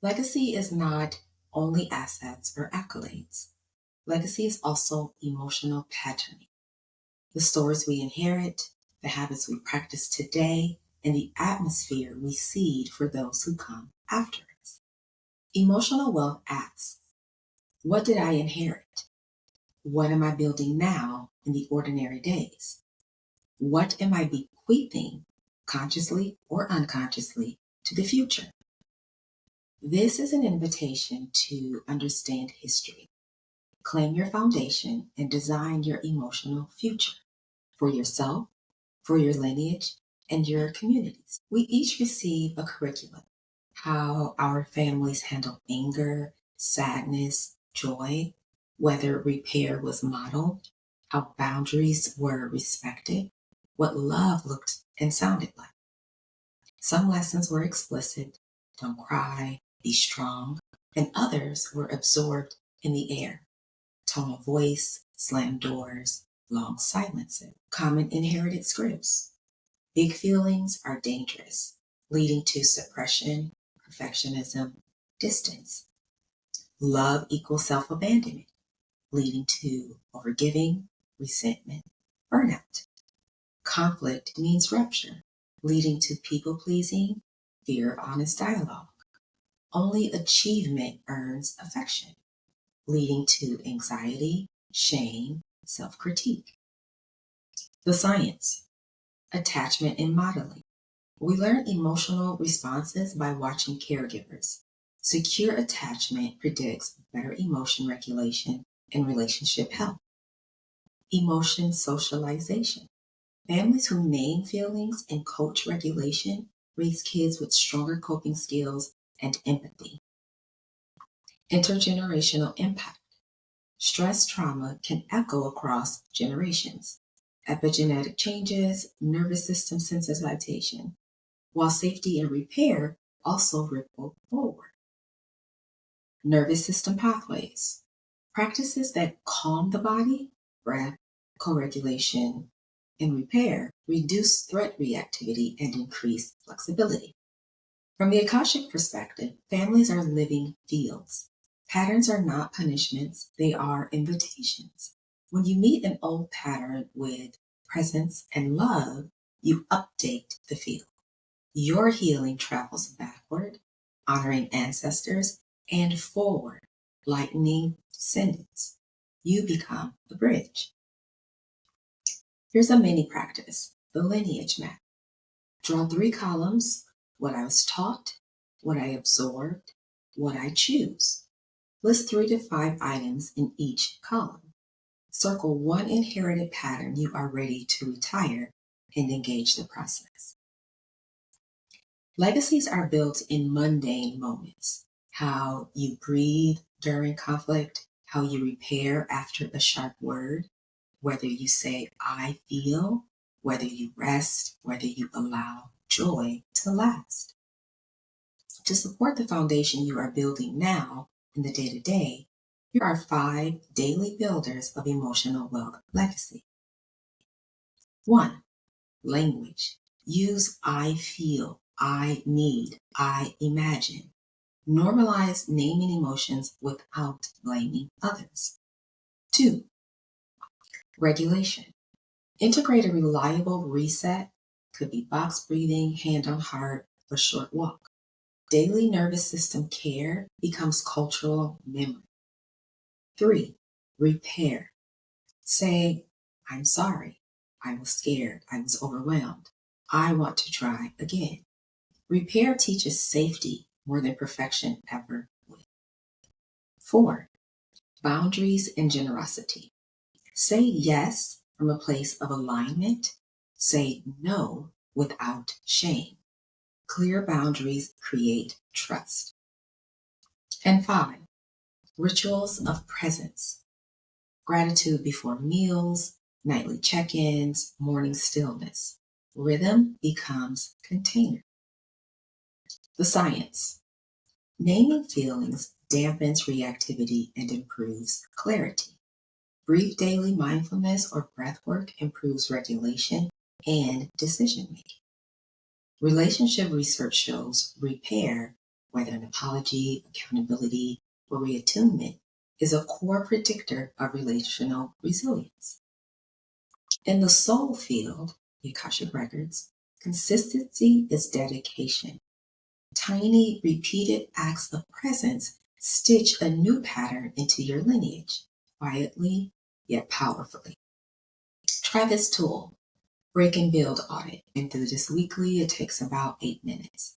Legacy is not only assets or accolades. Legacy is also emotional patterning. The stories we inherit, the habits we practice today, and the atmosphere we seed for those who come after us. Emotional wealth asks, what did I inherit? What am I building now in the ordinary days? What am I bequeathing, consciously or unconsciously, to the future? This is an invitation to understand history, claim your foundation, and design your emotional future for yourself, for your lineage, and your communities. We each receive a curriculum: how our families handle anger, sadness, joy, whether repair was modeled, how boundaries were respected, what love looked and sounded like. Some lessons were explicit: don't cry, be strong, and others were absorbed in the air: tone of voice, slammed doors, long silences. Common inherited scripts: big feelings are dangerous, leading to suppression, perfectionism, distance. Love equals self abandonment, leading to overgiving, resentment, burnout. Conflict means rupture, leading to people pleasing, fear of honest dialogue. Only achievement earns affection, leading to anxiety, shame, self critique. The science: attachment and modeling. We learn emotional responses by watching caregivers. Secure attachment predicts better emotion regulation and relationship health. Emotion socialization. Families who name feelings and coach regulation raise kids with stronger coping skills and empathy. Intergenerational impact. Stress trauma can echo across generations. Epigenetic changes, nervous system sensitization, while safety and repair also ripple forward. Nervous system pathways. Practices that calm the body, breath, co-regulation, and repair reduce threat reactivity and increase flexibility. From the Akashic perspective, families are living fields. Patterns are not punishments, they are invitations. When you meet an old pattern with presence and love, you update the field. Your healing travels backward, honoring ancestors, and forward, lightening descendants. You become the bridge. Here's a mini practice: the lineage map. Draw 3 columns: what I was taught, what I absorbed, what I choose. List 3 to 5 items in each column. Circle one inherited pattern you are ready to retire and engage the process. Legacies are built in mundane moments: how you breathe during conflict, how you repair after a sharp word, whether you say, I feel, whether you rest, whether you allow joy to last. To support the foundation you are building now in the day to day, here are 5 daily builders of emotional wealth legacy. 1. Language. Use I feel, I need, I imagine. Normalize naming emotions without blaming others. 2. Regulation. Integrate a reliable reset, could be box breathing, hand on heart, or short walk. Daily nervous system care becomes cultural memory. 3. Repair. Say, I'm sorry, I was scared, I was overwhelmed, I want to try again. Repair teaches safety more than perfection ever will. 4. Boundaries and generosity. Say yes from a place of alignment. Say no without shame. Clear boundaries create trust. And 5. Rituals of presence. Gratitude before meals, nightly check-ins, morning stillness. Rhythm becomes container. The science. Naming feelings dampens reactivity and improves clarity. Brief daily mindfulness or breath work improves regulation and decision making. Relationship research shows repair whether an apology, accountability, or reattunement, is a core predictor of relational resilience. In the soul field, the Akashic records, consistency is dedication. Tiny, repeated acts of presence stitch a new pattern into your lineage, quietly yet powerfully. Try this tool, Break and Build Audit, and do this weekly. It takes about 8 minutes.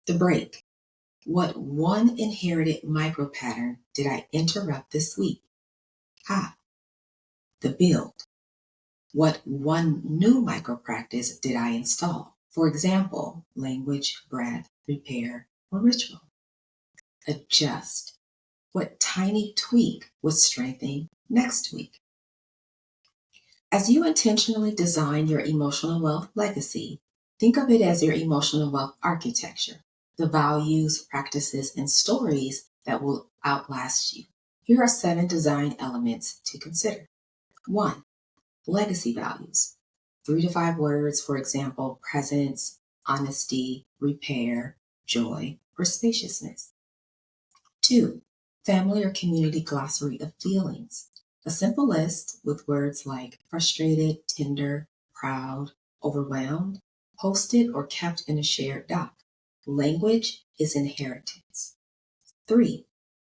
The break. What one inherited micro pattern did I interrupt this week? How? The build. What one new micro practice did I install? For example, language, breath, repair, or ritual. Adjust. What tiny tweak would strengthen next week? As you intentionally design your emotional wealth legacy, think of it as your emotional wealth architecture, the values, practices, and stories that will outlast you. Here are 7 design elements to consider. 1. Legacy values. 3 to 5 words, for example, presence, honesty, repair, joy, or spaciousness. 2. Family or community glossary of feelings. A simple list with words like frustrated, tender, proud, overwhelmed, posted or kept in a shared doc. Language is inheritance. 3.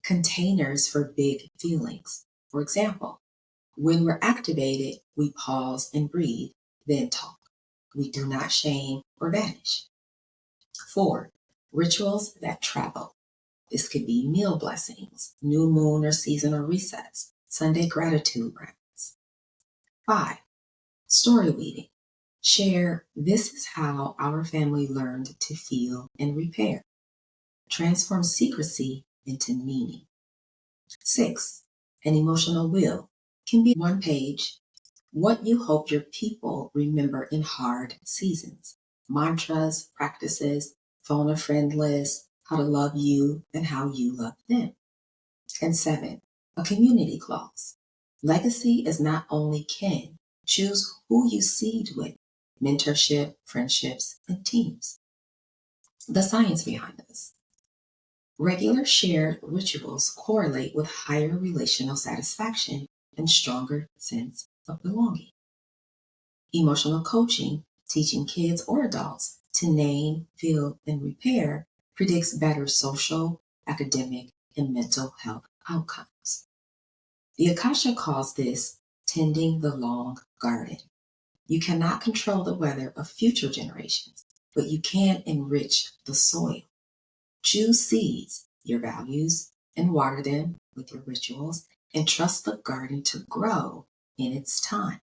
Containers for big feelings. For example, when we're activated, we pause and breathe, then talk. We do not shame or banish. 4. Rituals that travel. This could be meal blessings, new moon or seasonal resets, Sunday gratitude rounds. 5. Story weaving. Share, this is how our family learned to feel and repair. Transform secrecy into meaning. 6. An emotional will can be 1 page. What you hope your people remember in hard seasons. Mantras, practices, phone a friend list, how to love you and how you love them. And 7, a community clause. Legacy is not only kin. Choose who you seed with. Mentorship, friendships, and teams. The science behind this. Regular shared rituals correlate with higher relational satisfaction and stronger sense of belonging. Emotional coaching, teaching kids or adults to name, feel, and repair, predicts better social, academic, and mental health outcomes. The Akasha calls this tending the long garden. You cannot control the weather of future generations, but you can enrich the soil. Choose seeds, your values, and water them with your rituals, and trust the garden to grow in its time.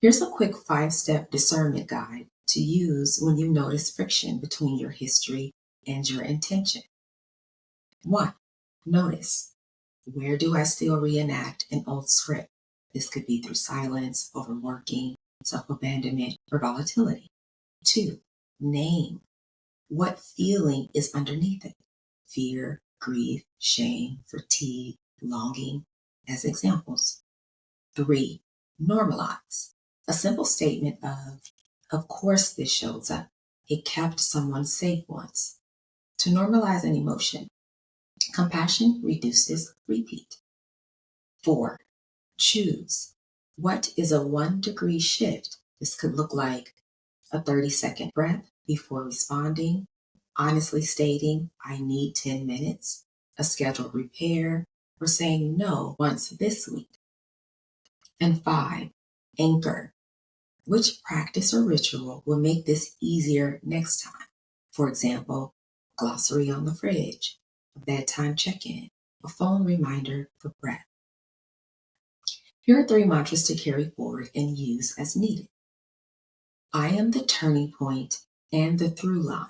Here's a quick 5-step discernment guide to use when you notice friction between your history and your intention. 1. Notice, where do I still reenact an old script? This could be through silence, overworking, self-abandonment, or volatility. 2. Name, what feeling is underneath it? Fear, grief, shame, fatigue, longing, as examples. 3. Normalize. A simple statement of course this shows up. It kept someone safe once. To normalize an emotion, compassion reduces repeat. 4. Choose. What is a 1-degree shift? This could look like a 30-second breath before responding, honestly stating, I need 10 minutes, a scheduled repair, or saying no once this week. And 5, anchor. Which practice or ritual will make this easier next time? For example, glossary on the fridge, a bedtime check-in, a phone reminder for breath. Here are 3 mantras to carry forward and use as needed. I am the turning point and the through line.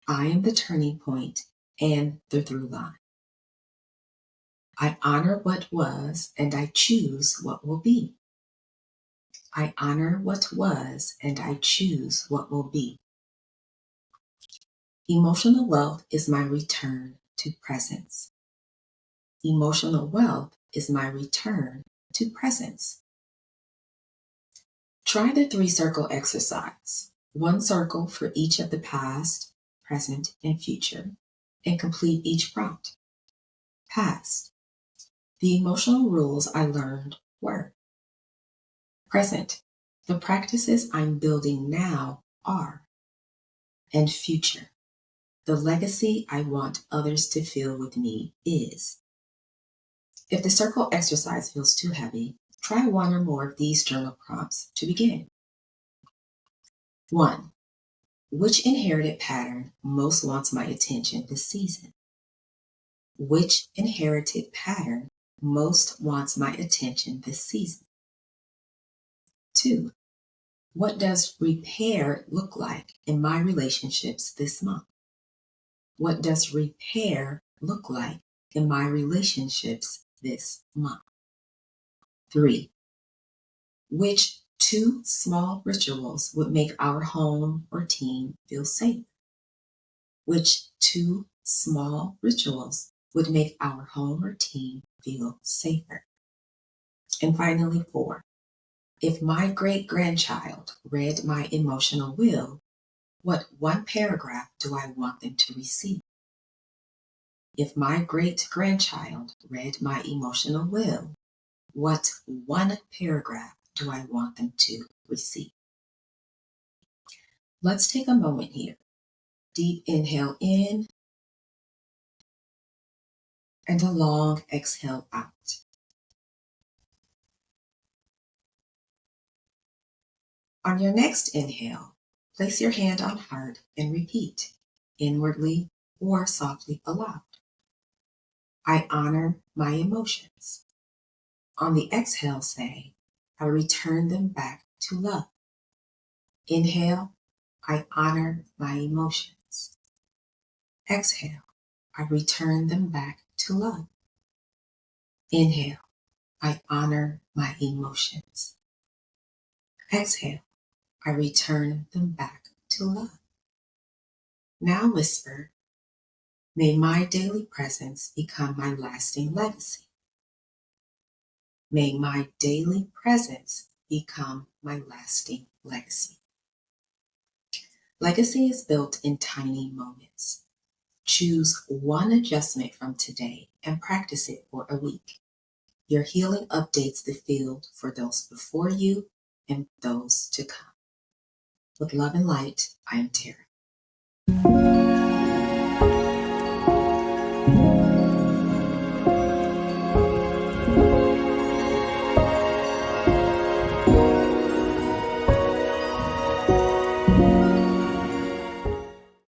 I am the turning point and the through line. I honor what was and I choose what will be. I honor what was and I choose what will be. Emotional wealth is my return to presence. Emotional wealth is my return to presence. Try the 3-circle exercise. 1 circle for each of the past, present, and future, and complete each prompt. Past. The emotional rules I learned were. Present. The practices I'm building now are. And future. The legacy I want others to feel with me is. If the circle exercise feels too heavy, try one or more of these journal prompts to begin. 1. Which inherited pattern most wants my attention this season? Which inherited pattern most wants my attention this season? 2. What does repair look like in my relationships this month? What does repair look like in my relationships this month? 3. Which 2 small rituals would make our home or team feel safe? Which 2 small rituals would make our home or team feel safer? And finally, 4. If my great-grandchild read my emotional will, what 1 paragraph do I want them to receive? If my great-grandchild read my emotional will, what 1 paragraph do I want them to receive? Let's take a moment here. Deep inhale in and a long exhale out. On your next inhale, place your hand on heart and repeat, inwardly or softly aloud. I honor my emotions. On the exhale, say, I return them back to love. Inhale, I honor my emotions. Exhale, I return them back to love. Inhale, I honor my emotions. Exhale, I return them back to love. Now whisper, may my daily presence become my lasting legacy. May my daily presence become my lasting legacy. Legacy is built in tiny moments. Choose 1 adjustment from today and practice it for a week. Your healing updates the field for those before you and those to come. With love and light, I am Terra.